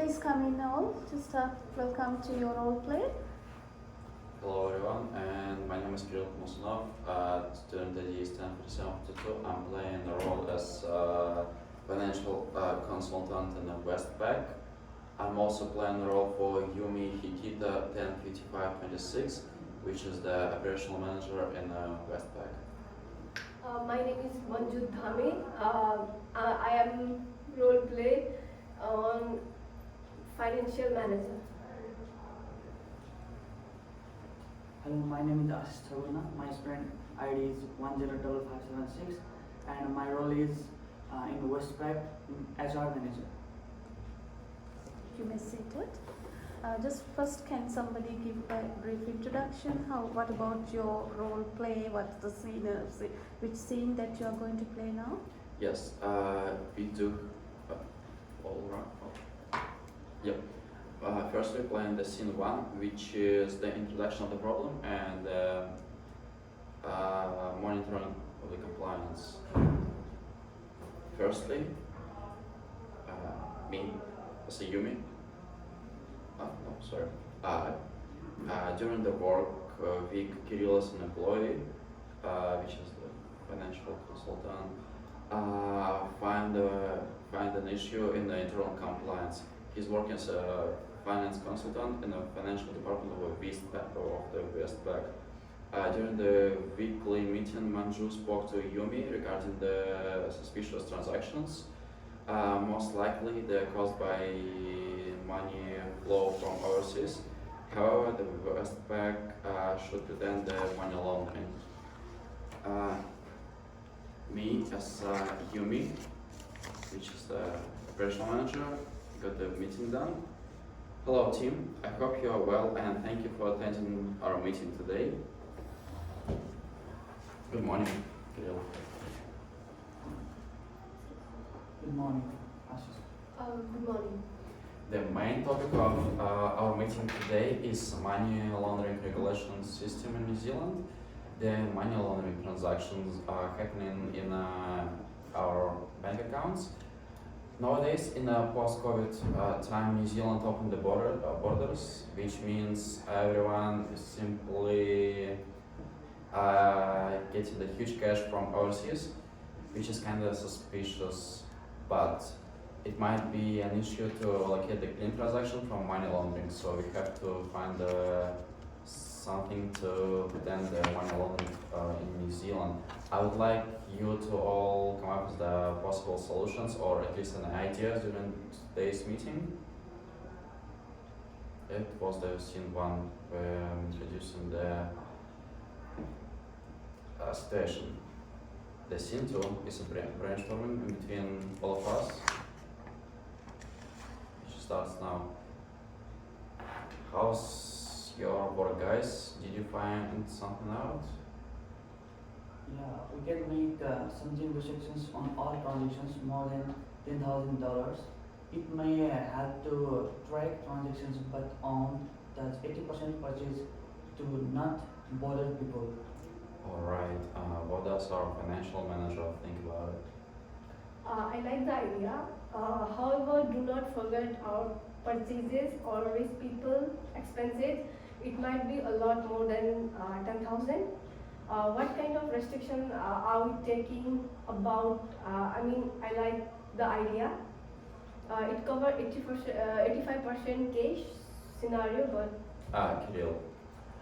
Please come in all. Just welcome to your role play. Hello everyone, and my name is Kirill Musanov. Student ID is 104752. I'm playing the role as financial consultant in the Westpac. I'm also playing the role for Yumi Hikita 105526, which is the operational manager in Westpac. My name is Manju Dhame. I am role play on financial manager. Hello, my name is Ashish Thavuna. My student ID is 105576 and my role is in Westpac HR manager. You may sit it. Just first, can somebody give a brief introduction? What about your role play? What's the scene? Which scene that you are going to play now? Yes, we do all around. Yep. First, we're playing the scene 1, which is the introduction of the problem and monitoring of the compliance. Firstly, me, as a Yumi. During the work week, Kirill is an employee, which is the financial consultant, find an issue in the internal compliance. He's working as a finance consultant in the financial department of the Westpac. During the weekly meeting, Manju spoke to Yumi regarding the suspicious transactions. Most likely they're caused by money flow from overseas. However, the Westpac should prevent the money laundering. Me as Yumi, which is the operational manager, got the meeting done. Hello team, I hope you are well and thank you for attending our meeting today. Good morning, Kirill. Good morning, Ashish. Good morning. The main topic of our meeting today is money laundering regulation system in New Zealand. The money laundering transactions are happening in our bank accounts. Nowadays, in a post-COVID time, New Zealand opened the borders, which means everyone is simply getting the huge cash from overseas, which is kind of suspicious, but it might be an issue to locate the clean transaction from money laundering, so we have to find something to prevent the money laundering in New Zealand. I would like you to all come up with the possible solutions or at least an idea during today's meeting. It was the scene 1 introducing the situation. The scene 2 is a brainstorming in between all of us. Starts now. How's your work, guys? Did you find something out? Yeah, we can make something restrictions on all transactions more than $10,000. It may have to track transactions, but on that 80% purchase to not bother people. Alright, what does our financial manager think about it? I like the idea. However, do not forget our purchases or risk people expenses. It might be a lot more than 10,000. What kind of restriction are we taking about? I like the idea. It covers 85% cash scenario, but Kirill.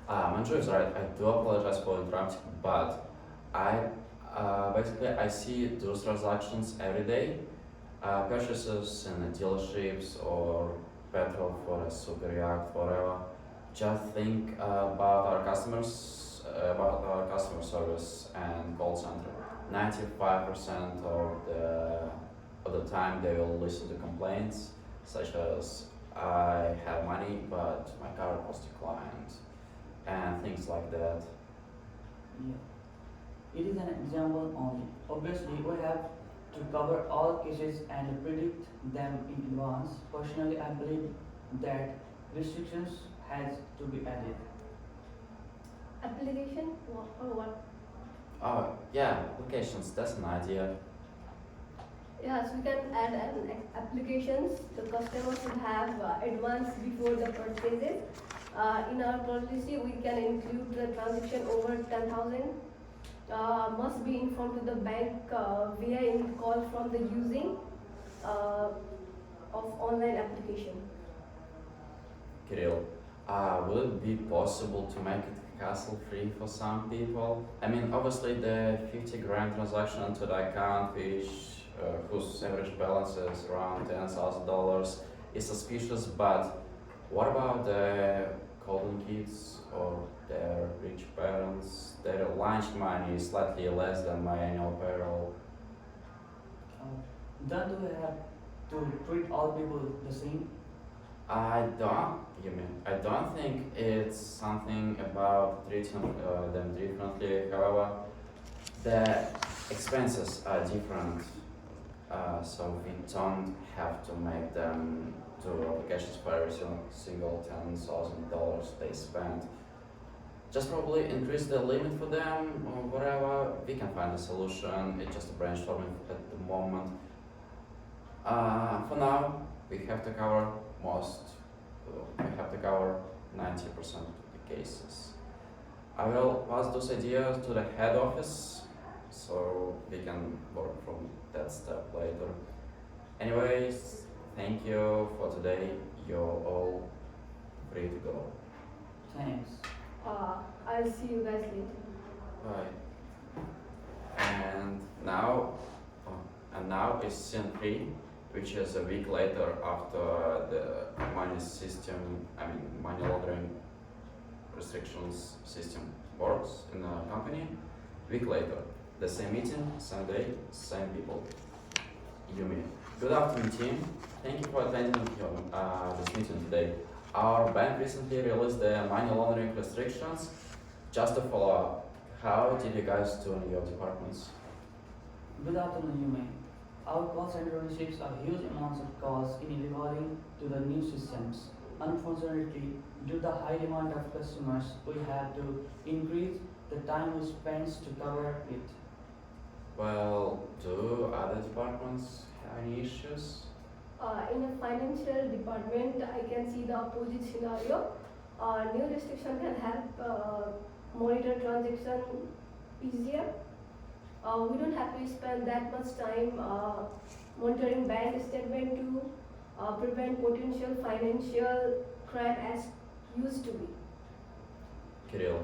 Manju is right. I do apologize for interrupting, but I see those transactions every day. Purchases in dealerships or petrol for a super yacht, whatever. Just think about our customers, about our customer service and call center. 95% of the time they will listen to complaints such as I have money but my card was declined and things like that. Yeah. It is an example only. Obviously, we have to cover all cases and predict them in advance. Personally, I believe that restrictions has to be added. application or what? Oh yeah, applications, that's an idea. Yes, we can add an applications. The customer should have advance before the purchases. In our policy, we can include the transaction over 10,000 must be informed to the bank via in call from the using uh, of online application. Kirill, would it be possible to make it hassle-free for some people? I mean, obviously the 50 grand transaction to the account, whose average balance is around $10,000, is suspicious. But what about the golden kids or their rich parents? Their lunch money is slightly less than my annual payroll. Don't we have to treat all people the same? I don't think it's something about treating them differently. However, the expenses are different, so we don't have to make them do applications for every single $10,000 they spend. Just probably increase the limit for them or whatever. We can find a solution. It's just brainstorming at the moment. For now, we have to cover we have to cover 90% of the cases. I will pass those ideas to the head office so we can work from that step later. Anyways, thank you for today. You're all free to go. Thanks. I'll see you guys later. Bye. And now is scene 3, which is a week later after the money laundering restrictions system works in the company. Week later, the same meeting, same day, same people. Yumi. Good afternoon, team. Thank you for attending this meeting today. Our bank recently released the money laundering restrictions. Just to follow up, how did you guys do in your departments? Good afternoon, Yume. Our call center receives a huge amounts of calls in regarding to the new systems. Unfortunately, due to the high demand of customers, we have to increase the time we spend to cover it. Well, do other departments have any issues? In a financial department, I can see the opposite scenario. New restriction can help monitor transaction easier. We don't have to spend that much time monitoring bank statement to prevent potential financial crime as used to be. Kirill,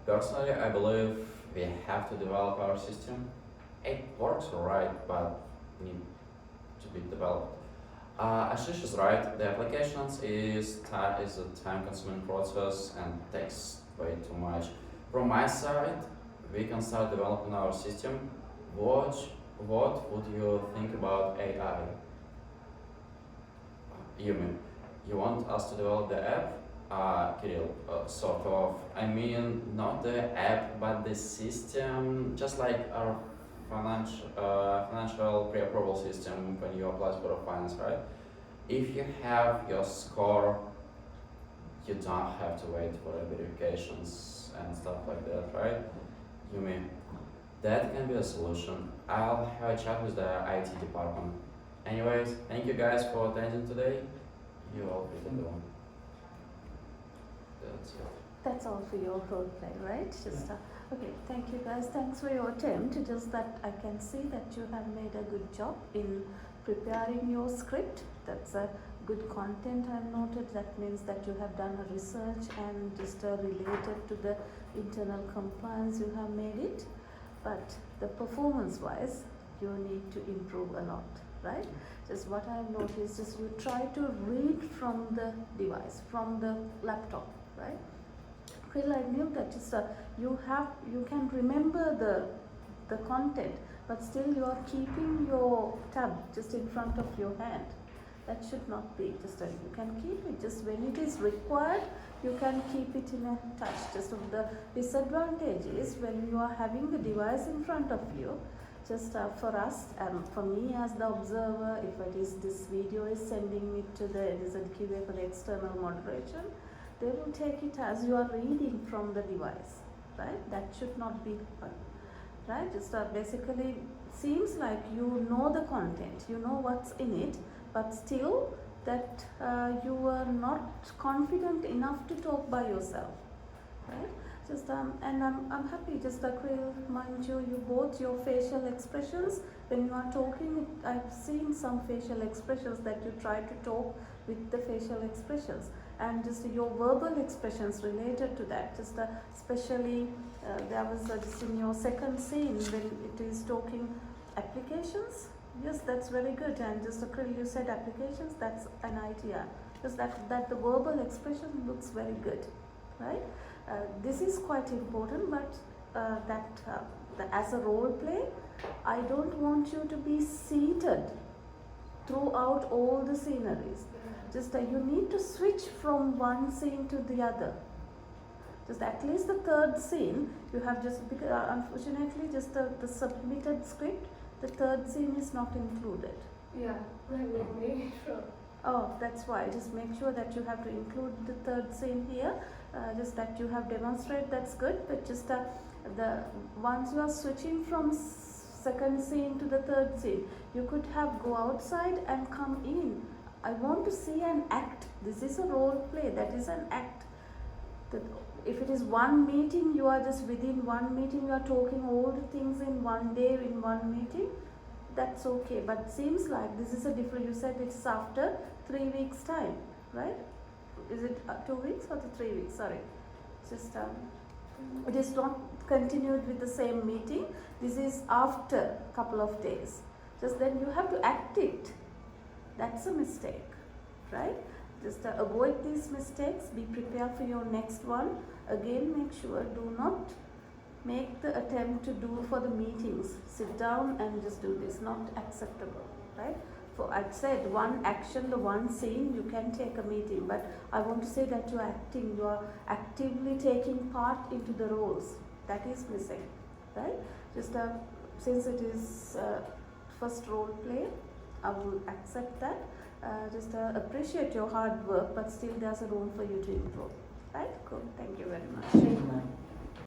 personally, I believe we have to develop our system. It works alright, but need to be developed. Ashish is right. The applications is a time-consuming process and takes way too much. From my side, we can start developing our system. What would you think about AI? You want us to develop the app? Kirill, sort of. I mean, not the app, but the system, just like our financial pre-approval system when you apply for a finance, right? If you have your score, you don't have to wait for verifications and stuff like that, right? You mean that can be a solution. I'll have a chat with the IT department. Anyways, thank you guys for attending today. You all free to go. That's it. That's all for your role play, right? Just okay. Thank you guys. Thanks for your attempt. Just that I can see that you have made a good job in preparing your script. That's a good content I've noted. That means that you have done a research and just related to the internal compliance you have made it. But the performance wise, you need to improve a lot, right? Just what I've noticed is you try to read from the device, from the laptop, right? Well, I knew that just you can remember the content, but still you are keeping your tab just in front of your hand. That should not be. Just you can keep it just when it is required. You can keep it in a touch. Just the disadvantage is when you are having the device in front of you. Just for us, for me as the observer, if it is this video is sending it to the NZDB for the external moderation, they will take it as you are reading from the device, right? That should not be, right? Just basically seems like you know the content, you know what's in it, but still that you are not confident enough to talk by yourself, right? Just and I'm happy. Just Akril, mind you, you both your facial expressions when you are talking. I've seen some facial expressions that you try to talk with the facial expressions, and just your verbal expressions related to that. Just especially there was just in your second scene when it is talking applications. Yes, that's very good. And just Akril, you said applications. That's an idea. Just that the verbal expression looks very good, right? This is quite important, but as a role play, I don't want you to be seated throughout all the sceneries. Just you need to switch from one scene to the other. Just at least the third scene, you have just, because unfortunately just the submitted script, the third scene is not included. Yeah, sure. Oh, that's why. Just make sure that you have to include the third scene here. Just that you have demonstrated, that's good. But just the once you are switching from second scene to the third scene, you could have go outside and come in. I want to see an act. This is a role play. That is an act. If it is one meeting, you are just within one meeting. You are talking all the things in one day in one meeting. That's okay, but seems like this is a different. You said it's after 3 weeks time, right? Is it 2 weeks or 3 weeks? Sorry, just it is not continued with the same meeting. This is after a couple of days. Just then you have to act it. That's a mistake, right? Just avoid these mistakes. Be prepared for your next one. Again, make sure do not make the attempt to do for the meetings. Sit down and just do this. Not acceptable, right? For I'd said one action, the one scene, you can take a meeting, but I want to say that you're acting, you are actively taking part into the roles. That is missing, right? Just since it is first role play, I will accept that. Just appreciate your hard work, but still there's a room for you to improve, right? Cool. Thank you very much. Thank you, ma'am.